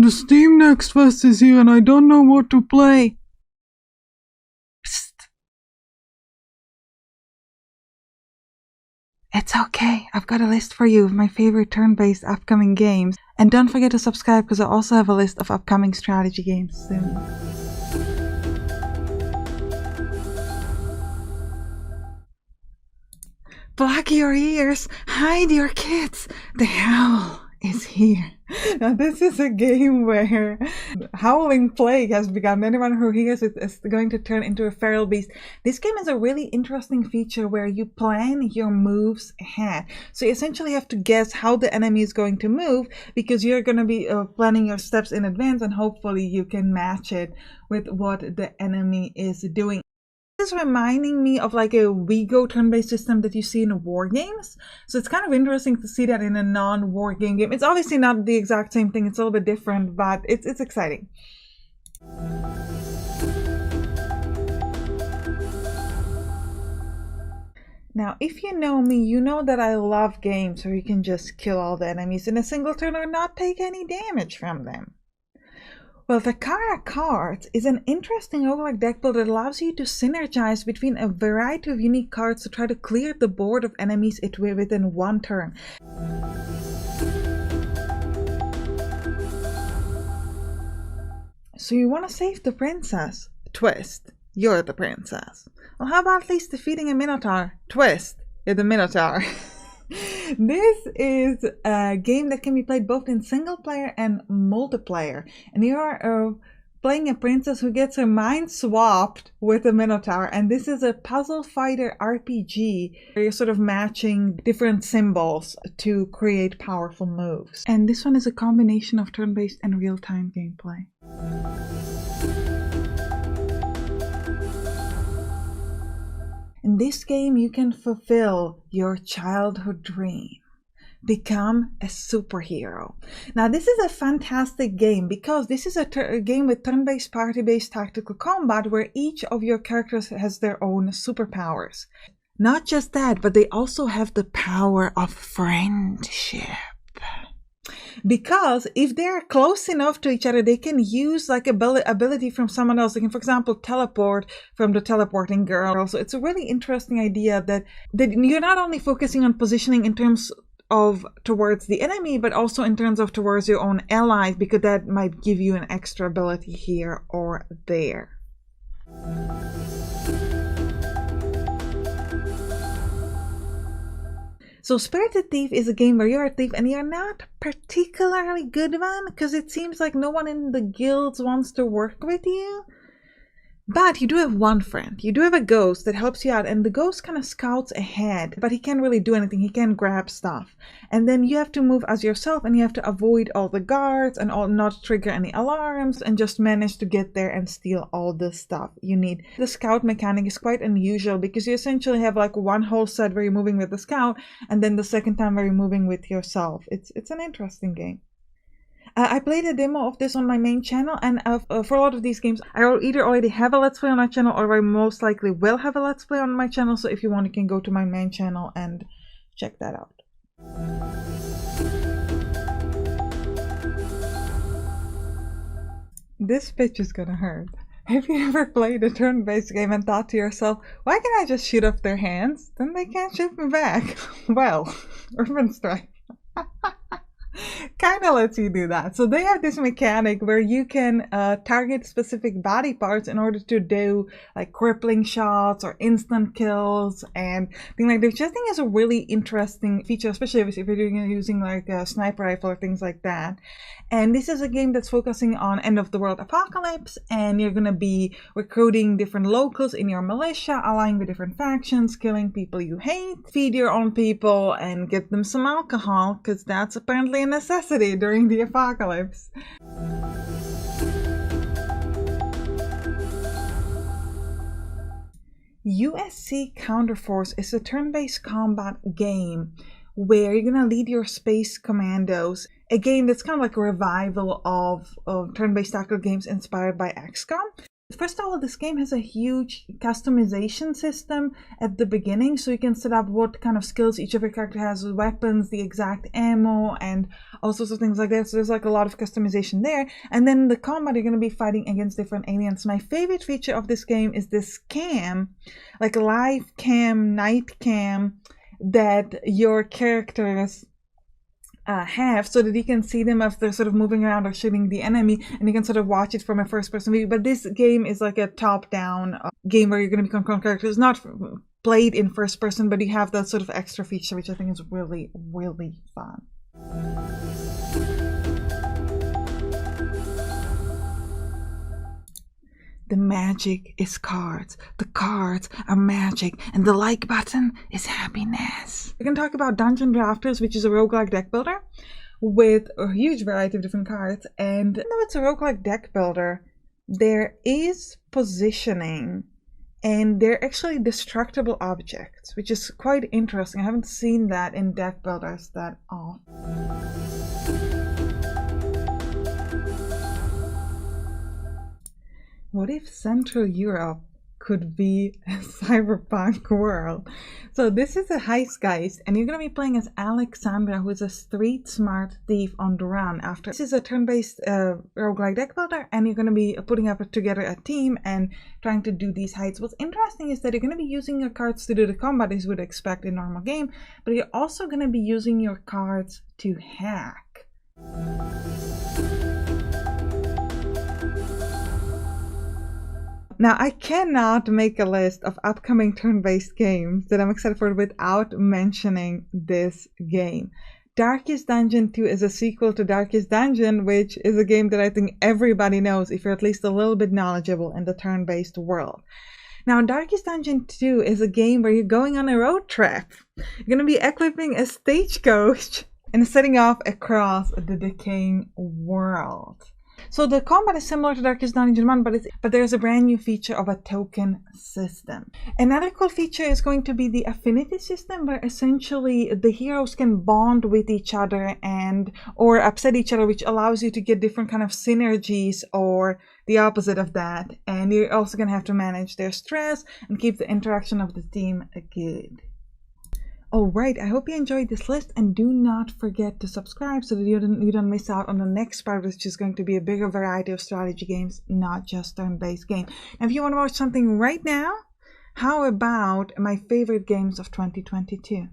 The Steam Next Fest is here and I don't know what to play. Psst. It's okay, I've got a list for you of my favorite turn-based upcoming games. And don't forget to subscribe because I also have a list of upcoming strategy games soon. Plug your ears, hide your kids, the howl is here. Now this is a game where howling plague has begun. Anyone who hears it is going to turn into a feral beast. This game is a really interesting feature where you plan your moves ahead. So you essentially have to guess how the enemy is going to move because you're going to be planning your steps in advance, and hopefully you can match it with what the enemy is doing. This is reminding me of like a WeGo turn-based system that you see in war games. So it's kind of interesting to see that in a non-war game. It's obviously not the exact same thing, it's a little bit different, but it's exciting. Now, if you know me, you know that I love games where you can just kill all the enemies in a single turn or not take any damage from them. Well, the Kara cards is an interesting roguelike deck builder that allows you to synergize between a variety of unique cards to try to clear the board of enemies within one turn. So you want to save the princess? Twist, you're the princess. Well, how about at least defeating a Minotaur? Twist, you're the Minotaur. This is a game that can be played both in single player and multiplayer, and you are playing a princess who gets her mind swapped with a Minotaur, and this is a puzzle fighter RPG where you're sort of matching different symbols to create powerful moves. And this one is a combination of turn-based and real-time gameplay. In this game, you can fulfill your childhood dream. Become a superhero. Now, this is a fantastic game because this is a game with turn-based, party-based tactical combat where each of your characters has their own superpowers. Not just that, but they also have the power of friendship. Because if they're close enough to each other, they can use like ability from someone else. They can, for example, teleport from the teleporting girl. So it's a really interesting idea that you're not only focusing on positioning in terms of towards the enemy, but also in terms of towards your own allies, because that might give you an extra ability here or there. So Spirited Thief is a game where you're a thief and you're not particularly good one because it seems like no one in the guilds wants to work with you. But you do have one friend. You do have a ghost that helps you out, and the ghost kind of scouts ahead, but he can't really do anything. He can't grab stuff. And then you have to move as yourself, and you have to avoid all the guards and not trigger any alarms and just manage to get there and steal all the stuff you need. The scout mechanic is quite unusual because you essentially have like one whole set where you're moving with the scout, and then the second time where you're moving with yourself. It's an interesting game. I played a demo of this on my main channel, and for a lot of these games, I either already have a Let's Play on my channel or I most likely will have a Let's Play on my channel, so if you want, you can go to my main channel and check that out. This pitch is gonna hurt. Have you ever played a turn-based game and thought to yourself, why can't I just shoot off their hands? Then they can't shoot me back. Well, Urban Strike kind of lets you do that. So they have this mechanic where you can target specific body parts in order to do like crippling shots or instant kills and things like that, which I think is a really interesting feature, especially if you're using like a sniper rifle or things like that. And this is a game that's focusing on end of the world apocalypse, and you're going to be recruiting different locals in your militia, allying with different factions, killing people you hate, feed your own people, and get them some alcohol, because that's apparently a necessity during the apocalypse. USC Counterforce is a turn-based combat game where you're gonna lead your space commandos. A game that's kind of like a revival of turn-based tactical games inspired by XCOM. First of all, this game has a huge customization system at the beginning, so you can set up what kind of skills each of your character has, with weapons, the exact ammo, and all sorts of things like that. So there's like a lot of customization there. And then the combat, you're going to be fighting against different aliens. My favorite feature of this game is this cam, like live cam, night cam, that your characters have, so that you can see them if they're sort of moving around or shooting the enemy, and you can sort of watch it from a first-person view. But this game is like a top-down game where you're going to be controlling characters, not played in first person, but you have that sort of extra feature, which I think is really, really fun. The magic is cards. The cards are magic, and the like button is happiness. We're going to talk about Dungeon Drafters, which is a roguelike deck builder with a huge variety of different cards. And even though it's a roguelike deck builder, there is positioning, and they're actually destructible objects, which is quite interesting. I haven't seen that in deck builders that often. What if Central Europe could be a cyberpunk world? So this is a heist, guys, and you're going to be playing as Alexandra, who is a street smart thief on the run. This is a turn-based roguelike deck builder, and you're going to be putting up together a team and trying to do these heists. What's interesting is that you're going to be using your cards to do the combat, as you would expect in a normal game, but you're also going to be using your cards to hack. Now, I cannot make a list of upcoming turn-based games that I'm excited for without mentioning this game. Darkest Dungeon 2 is a sequel to Darkest Dungeon, which is a game that I think everybody knows if you're at least a little bit knowledgeable in the turn-based world. Now, Darkest Dungeon 2 is a game where you're going on a road trip. You're going to be equipping a stagecoach and setting off across the decaying world. So the combat is similar to Darkest Dungeon 1, but there's a brand new feature of a token system. Another cool feature is going to be the affinity system, where essentially the heroes can bond with each other or upset each other, which allows you to get different kind of synergies or the opposite of that. And you're also going to have to manage their stress and keep the interaction of the team good. Alright, I hope you enjoyed this list, and do not forget to subscribe so that you don't miss out on the next part, which is going to be a bigger variety of strategy games, not just turn-based games. And if you want to watch something right now, how about my favorite games of 2022?